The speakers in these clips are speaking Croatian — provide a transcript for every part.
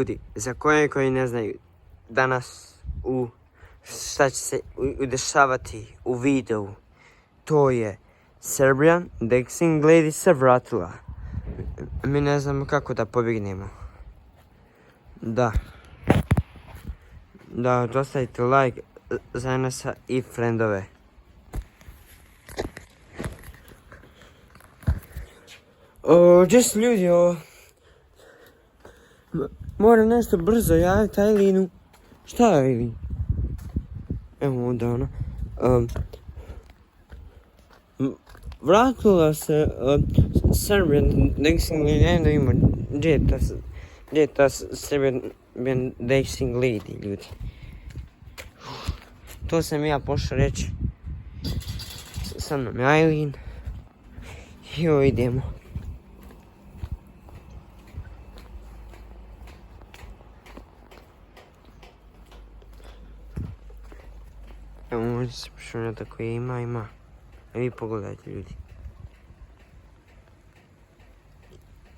Ljudi, za koji ne znaju danas šta će se dešavati u videu, to je Serbian Dancing Lady se vratila. Mi ne znamo kako da pobjegnemo. Da, dostavite like za nas i friendove. Just ljudi, moram nešto brzo javiti Ailinu. Šta je Ailin? Evo onda ona. Vratila se Serbian Dancing Lady, da ima, gdje je ta Serbian Dancing Lady, ljudi? To sam ja pošao reći. Sa mnom je Ailin. I evo idemo. Evo možete se pošunati ako je ima. A vi pogledajte ljudi.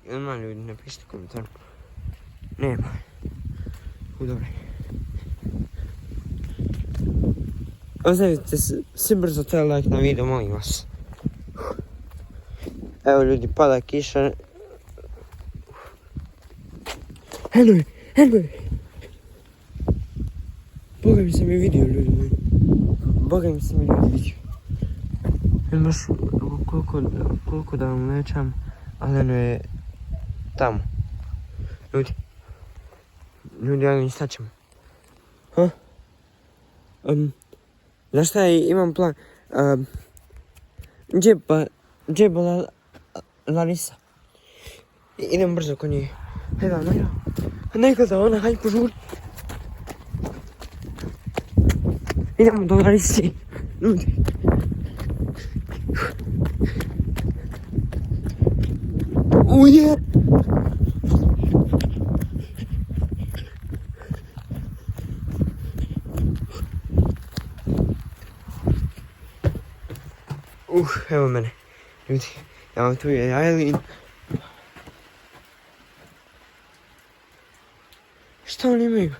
Ima ljudi, napišite komentar. Nema. Dobro. Ostavite svi brzo taj like na video, molim vas. Evo ljudi, pada kiša. Eno je. Boga mi se mi vidio ljudi moji. Ima baš koliko da vam nećam, ali ono je tamo. Ljudi, ali šta ćemo? Znaš šta, imam plan. Gdje je bila Larisa? Idem brzo kod nje. Hajde, nekada ona, hajde požuri. Idemo do Larisi. Ljudi. Uje! Evo mene. Ljudi, ja vam tu je Ailin. Šta oni imaju?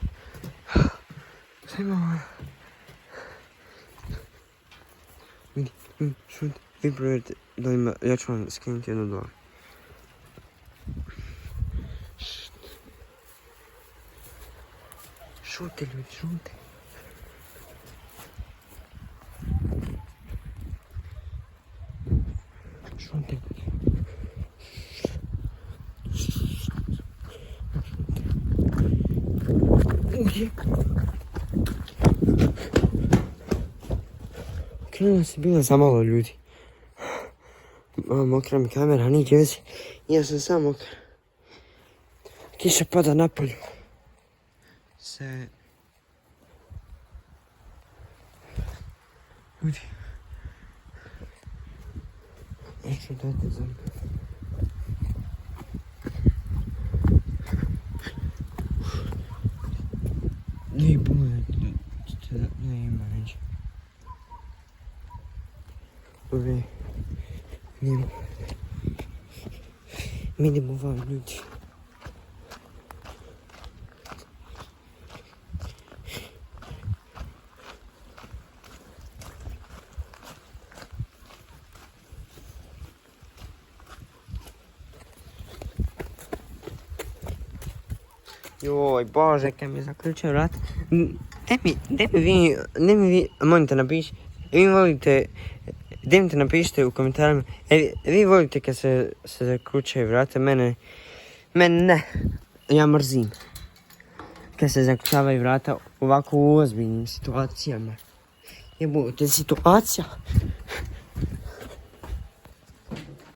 Šta imamo? Vidi, šuti, vi provjerite da ima, ja ću vam skinuti jednu dolar. Šute ljudi, šute. Šute ljudi. Krenula se bila za malo ljudi. Mokra mi kamera, nije vezi. Ja sam sam mokra. Kiša pada napolju. Ljudi. Neću dati za mene. Nije pogledajte, ne ima neće. Ove, nema. Mi idemo van ljudi. Joj, bože, kad mi je zaključio vrat. Gdje mi vi, molite napiši, vi volite, gdje mi te napišite u komentarima, vi volite kad se zaključaju vrata, mene ne, ja mrzim. Kad se zaključavaju vrata ovako u ozbiljnim situacijama. Jebote, situacija.